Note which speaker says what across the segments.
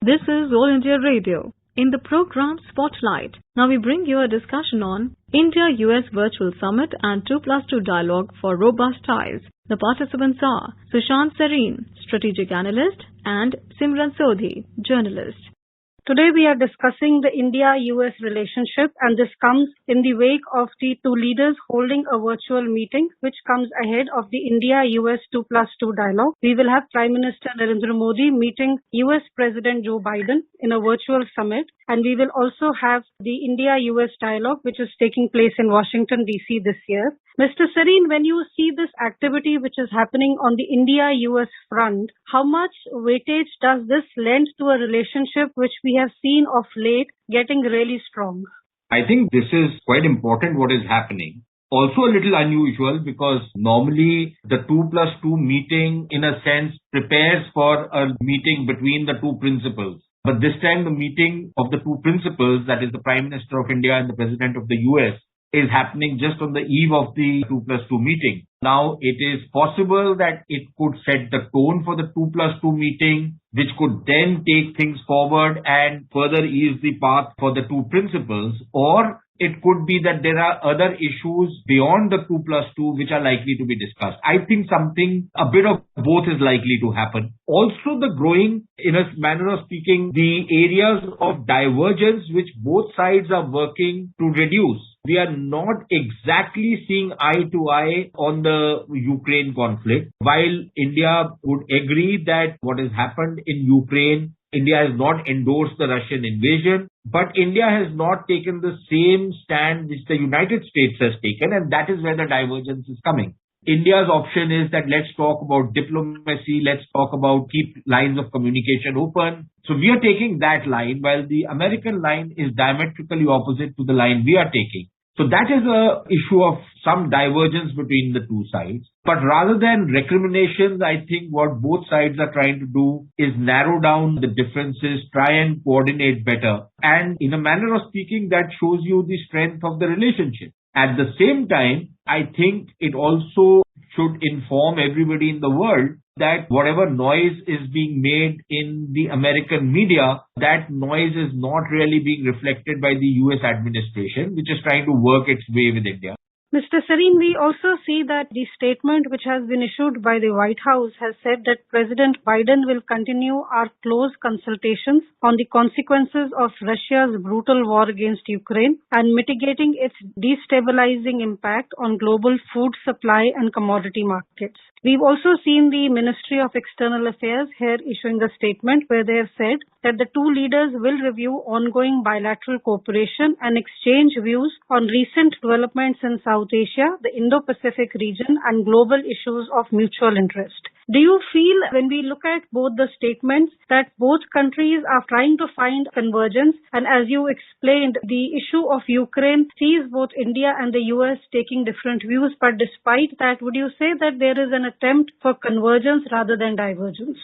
Speaker 1: This is All India Radio. In the program Spotlight, now we bring you a discussion on India-US Virtual Summit and 2+2 Dialogue for Robust Ties. The participants are Sushant Sareen, Strategic Analyst, and Simran Sodhi, Journalist.
Speaker 2: Today we are discussing the India-US relationship, and this comes in the wake of the two leaders holding a virtual meeting which comes ahead of the India-US 2+2 dialogue. We will have Prime Minister Narendra Modi meeting US President Joe Biden in a virtual summit, and we will also have the India-US dialogue which is taking place in Washington DC this year. Mr. Sareen, when you see this activity which is happening on the India-US front, how much weightage does this lend to a relationship which we have seen of late getting really strong?
Speaker 3: I think this is quite important what is happening. Also a little unusual because normally the 2+2 meeting in a sense prepares for a meeting between the two principals. But this time the meeting of the two principals, that is the Prime Minister of India and the President of the US, is happening just on the eve of the 2+2 meeting. Now, it is possible that it could set the tone for the 2+2 meeting, which could then take things forward and further ease the path for the two principals, or it could be that there are other issues beyond the 2+2 which are likely to be discussed. I think a bit of both is likely to happen. Also, the growing, in a manner of speaking, the areas of divergence which both sides are working to reduce. We are not exactly seeing eye to eye on the Ukraine conflict. While India would agree that what has happened in Ukraine, India has not endorsed the Russian invasion, but India has not taken the same stand which the United States has taken, and that is where the divergence is coming. India's option is that let's talk about diplomacy, let's talk about keep lines of communication open. So we are taking that line, while the American line is diametrically opposite to the line we are taking. So that is a issue of some divergence between the two sides. But rather than recriminations, I think what both sides are trying to do is narrow down the differences, try and coordinate better. And in a manner of speaking, that shows you the strength of the relationship. At the same time, I think it also should inform everybody in the world that whatever noise is being made in the American media, that noise is not really being reflected by the US administration, which is trying to work its way with India.
Speaker 2: Mr. Sareen, we also see that the statement which has been issued by the White House has said that President Biden will continue our close consultations on the consequences of Russia's brutal war against Ukraine and mitigating its destabilizing impact on global food supply and commodity markets. We've also seen the Ministry of External Affairs here issuing a statement where they have said that the two leaders will review ongoing bilateral cooperation and exchange views on recent developments in South Asia, the Indo-Pacific region, and global issues of mutual interest. Do you feel, when we look at both the statements, that both countries are trying to find convergence? And as you explained, the issue of Ukraine sees both India and the US taking different views, but despite that, would you say that there is an attempt for convergence rather than divergence?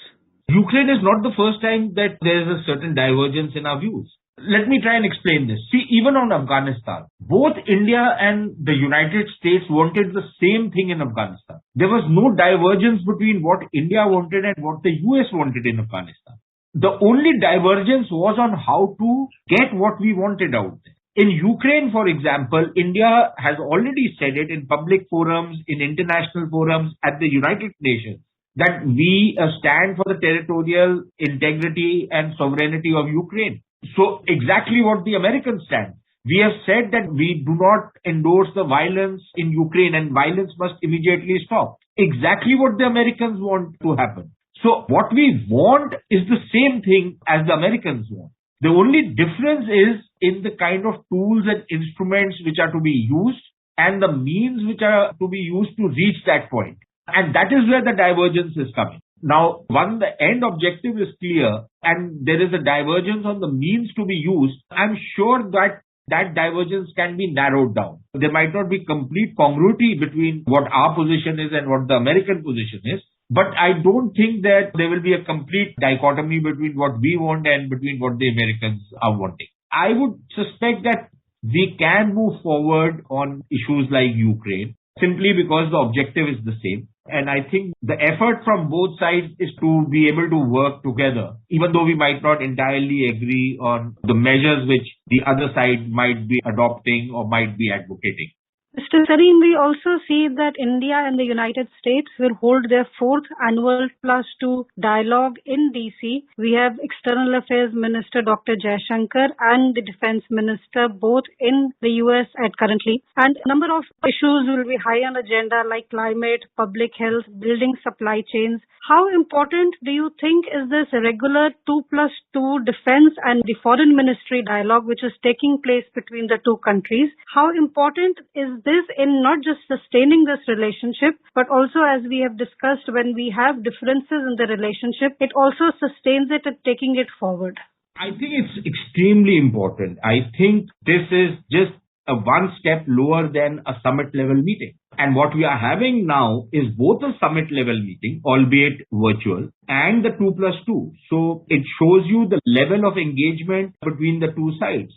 Speaker 3: Ukraine is not the first time that there is a certain divergence in our views. Let me try and explain this. See, even on Afghanistan, both India and the United States wanted the same thing in Afghanistan. There was no divergence between what India wanted and what the US wanted in Afghanistan. The only divergence was on how to get what we wanted out there. In Ukraine, for example, India has already said it in public forums, in international forums, at the United Nations, that we stand for the territorial integrity and sovereignty of Ukraine. So exactly what the Americans stand. We have said that we do not endorse the violence in Ukraine and violence must immediately stop. Exactly what the Americans want to happen. So what we want is the same thing as the Americans want. The only difference is in the kind of tools and instruments which are to be used and the means which are to be used to reach that point. And that is where the divergence is coming. Now, the end objective is clear and there is a divergence on the means to be used, I'm sure that that divergence can be narrowed down. There might not be complete congruity between what our position is and what the American position is, but I don't think that there will be a complete dichotomy between what we want and between what the Americans are wanting. I would suspect that we can move forward on issues like Ukraine simply because the objective is the same. And I think the effort from both sides is to be able to work together, even though we might not entirely agree on the measures which the other side might be adopting or might be advocating.
Speaker 2: Mr. Sareen, we also see that India and the United States will hold their fourth annual +2 dialogue in DC. We have External Affairs Minister Dr. Jaishankar and the Defense Minister both in the US at currently. And a number of issues will be high on agenda like climate, public health, building supply chains. How important do you think is this regular 2+2 defense and the foreign ministry dialogue which is taking place between the two countries? How important is this in not just sustaining this relationship, but also, as we have discussed, when we have differences in the relationship, it also sustains it and taking it forward?
Speaker 3: I think it's extremely important. I think this is just a one step lower than a summit level meeting. And what we are having now is both a summit level meeting, albeit virtual, and the 2+2. So it shows you the level of engagement between the two sides.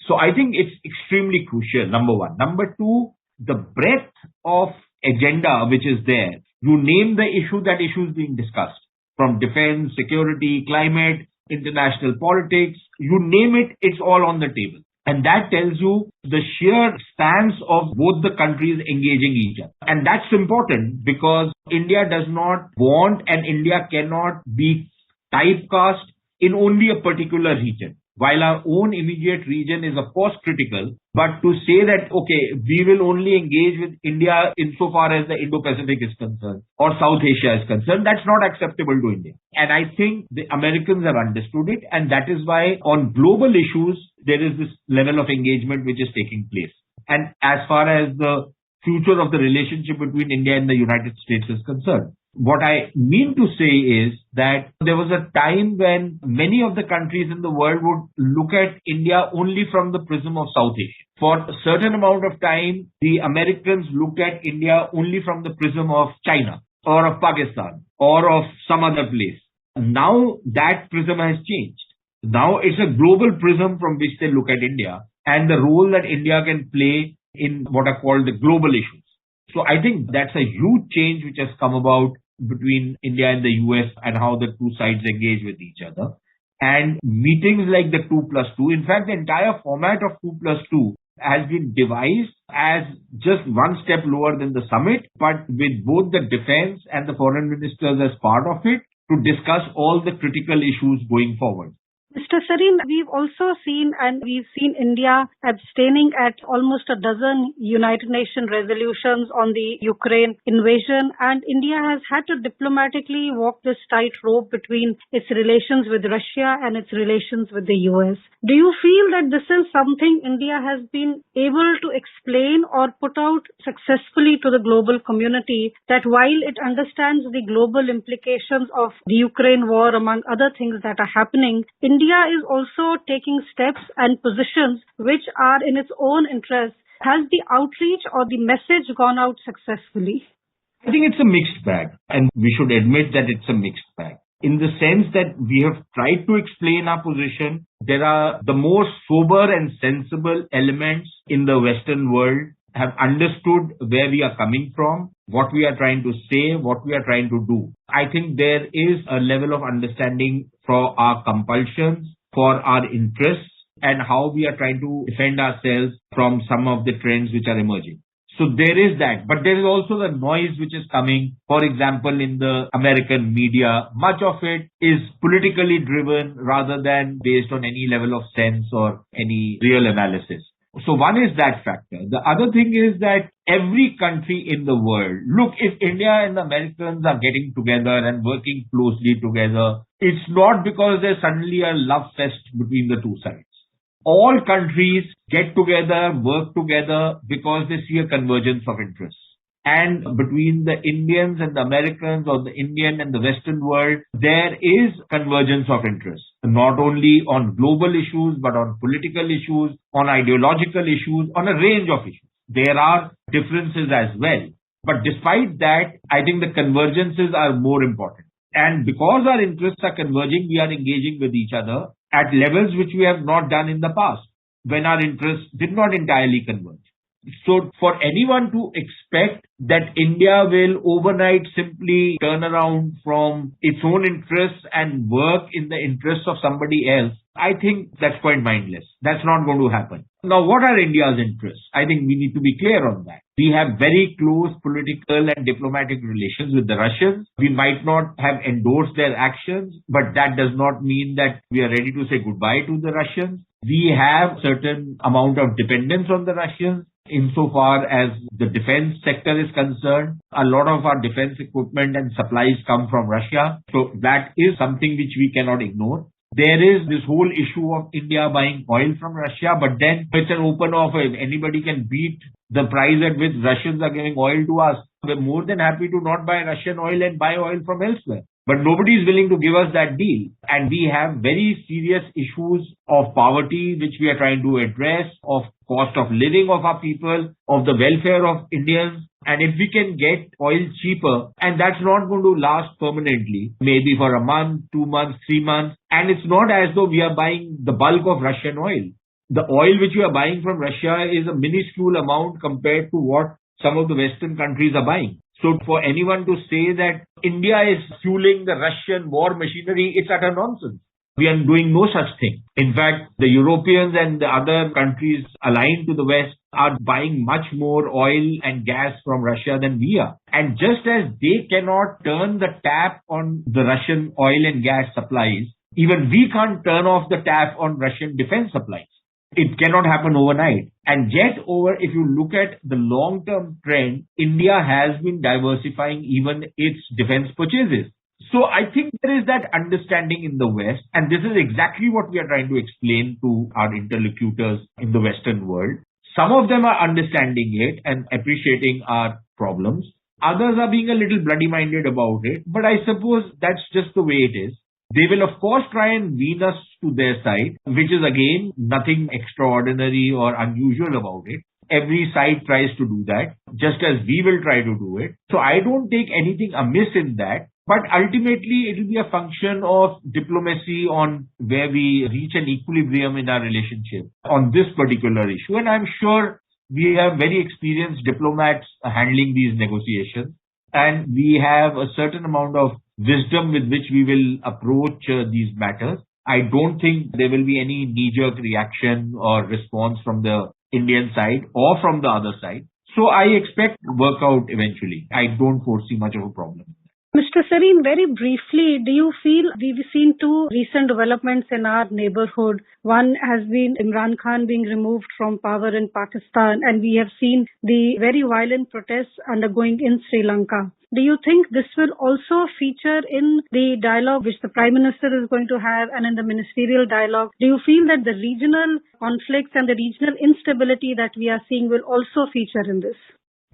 Speaker 3: So I think it's extremely crucial, number one. Number two, the breadth of agenda which is there. You name the issue, that issue is being discussed. From defense, security, climate, international politics, you name it, it's all on the table. And that tells you the sheer stance of both the countries engaging each other. And that's important because India does not want and India cannot be typecast in only a particular region. While our own immediate region is of course critical, but to say that, okay, we will only engage with India insofar as the Indo-Pacific is concerned or South Asia is concerned, that's not acceptable to India. And I think the Americans have understood it, and that is why on global issues, there is this level of engagement which is taking place. And as far as the future of the relationship between India and the United States is concerned, what I mean to say is that there was a time when many of the countries in the world would look at India only from the prism of South Asia. For a certain amount of time, the Americans looked at India only from the prism of China or of Pakistan or of some other place. Now that prism has changed. Now it's a global prism from which they look at India and the role that India can play in what are called the global issues. So I think that's a huge change which has come about between India and the US and how the two sides engage with each other. And meetings like the 2+2, in fact, the entire format of 2+2 has been devised as just one step lower than the summit, but with both the defense and the foreign ministers as part of it to discuss all the critical issues going forward.
Speaker 2: Mr. Sareen, we've also seen India abstaining at almost a dozen United Nations resolutions on the Ukraine invasion, and India has had to diplomatically walk this tightrope between its relations with Russia and its relations with the US. Do you feel that this is something India has been able to explain or put out successfully to the global community, that while it understands the global implications of the Ukraine war, among other things that are happening, India is also taking steps and positions which are in its own interest? Has the outreach or the message gone out successfully?
Speaker 3: I think it's a mixed bag, and we should admit that it's a mixed bag. In the sense that we have tried to explain our position, there are the more sober and sensible elements in the Western world have understood where we are coming from, what we are trying to say, what we are trying to do. I think there is a level of understanding for our compulsions, for our interests, and how we are trying to defend ourselves from some of the trends which are emerging. So there is that. But there is also the noise which is coming. For example, in the American media, much of it is politically driven rather than based on any level of sense or any real analysis. So one is that factor. The other thing is that every country in the world, look, if India and the Americans are getting together and working closely together, it's not because there's suddenly a love fest between the two sides. All countries get together, work together because they see a convergence of interests. And between the Indians and the Americans, or the Indian and the Western world, there is convergence of interests, not only on global issues, but on political issues, on ideological issues, on a range of issues. There are differences as well. But despite that, I think the convergences are more important. And because our interests are converging, we are engaging with each other at levels which we have not done in the past, when our interests did not entirely converge. So for anyone to expect that India will overnight simply turn around from its own interests and work in the interests of somebody else, I think that's quite mindless. That's not going to happen. Now, what are India's interests? I think we need to be clear on that. We have very close political and diplomatic relations with the Russians. We might not have endorsed their actions, but that does not mean that we are ready to say goodbye to the Russians. We have certain amount of dependence on the Russians. Insofar as the defense sector is concerned, a lot of our defense equipment and supplies come from Russia. So that is something which we cannot ignore. There is this whole issue of India buying oil from Russia, but then it's an open offer. If anybody can beat the price at which Russians are giving oil to us, we're more than happy to not buy Russian oil and buy oil from elsewhere. But nobody is willing to give us that deal. And we have very serious issues of poverty, which we are trying to address, of cost of living of our people, of the welfare of Indians. And if we can get oil cheaper, and that's not going to last permanently, maybe for a month, 2 months, 3 months, and it's not as though we are buying the bulk of Russian oil. The oil which we are buying from Russia is a minuscule amount compared to what some of the Western countries are buying. So for anyone to say that India is fueling the Russian war machinery, it's utter nonsense. We are doing no such thing. In fact, the Europeans and the other countries aligned to the West are buying much more oil and gas from Russia than we are. And just as they cannot turn the tap on the Russian oil and gas supplies, even we can't turn off the tap on Russian defense supplies. It cannot happen overnight. And yet, if you look at the long-term trend, India has been diversifying even its defense purchases. So I think there is that understanding in the West, and this is exactly what we are trying to explain to our interlocutors in the Western world. Some of them are understanding it and appreciating our problems. Others are being a little bloody-minded about it, but I suppose that's just the way it is. They will, of course, try and wean us to their side, which is, again, nothing extraordinary or unusual about it. Every side tries to do that, just as we will try to do it. So I don't take anything amiss in that. But ultimately, it will be a function of diplomacy on where we reach an equilibrium in our relationship on this particular issue. And I'm sure we have very experienced diplomats handling these negotiations. And we have a certain amount of wisdom with which we will approach these matters. I don't think there will be any knee-jerk reaction or response from the Indian side or from the other side. So I expect to work out eventually. I don't foresee much of a problem.
Speaker 2: Mr. Sareen, very briefly, do you feel we've seen two recent developments in our neighborhood? One has been Imran Khan being removed from power in Pakistan, and we have seen the very violent protests undergoing in Sri Lanka. Do you think this will also feature in the dialogue which the Prime Minister is going to have and in the ministerial dialogue? Do you feel that the regional conflicts and the regional instability that we are seeing will also feature in this?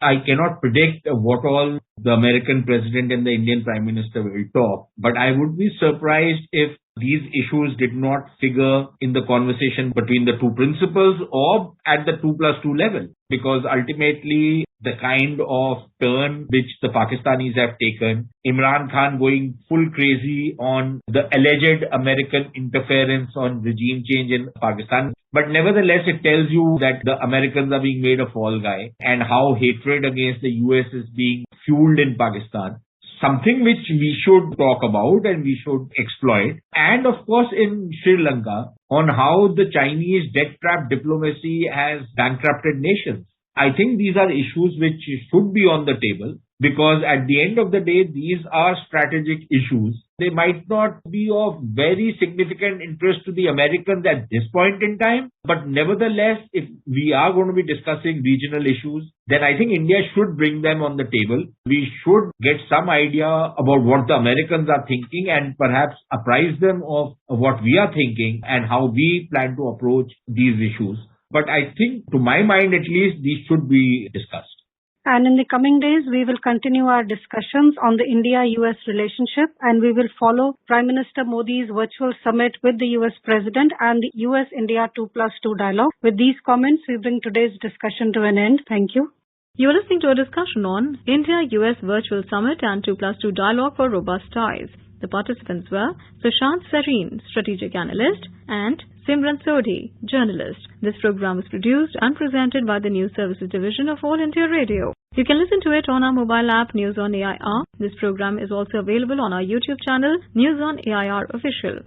Speaker 3: I cannot predict what all the American president and the Indian Prime Minister will talk, but I would be surprised if these issues did not figure in the conversation between the two principals or at the 2+2 level, because ultimately the kind of turn which the Pakistanis have taken, Imran Khan going full crazy on the alleged American interference on regime change in Pakistan. But nevertheless, it tells you that the Americans are being made a fall guy and how hatred against the US is being fueled in Pakistan. Something which we should talk about and we should exploit. And of course, in Sri Lanka, on how the Chinese debt trap diplomacy has bankrupted nations. I think these are issues which should be on the table, because at the end of the day, these are strategic issues. They might not be of very significant interest to the Americans at this point in time, but nevertheless, if we are going to be discussing regional issues, then I think India should bring them on the table. We should get some idea about what the Americans are thinking and perhaps apprise them of what we are thinking and how we plan to approach these issues. But I think, to my mind at least, these should be discussed.
Speaker 2: And in the coming days, we will continue our discussions on the India-US relationship, and we will follow Prime Minister Modi's virtual summit with the US President and the US-India 2+2 dialogue. With these comments, we bring today's discussion to an end. Thank you.
Speaker 1: You are listening to a discussion on India-US Virtual Summit and 2+2 Dialogue for Robust Ties. The participants were Sushant Sareen, Strategic Analyst, and Simran Sodhi, Journalist. This program was produced and presented by the News Services Division of All India Radio. You can listen to it on our mobile app News on AIR. This program is also available on our YouTube channel News on AIR Official.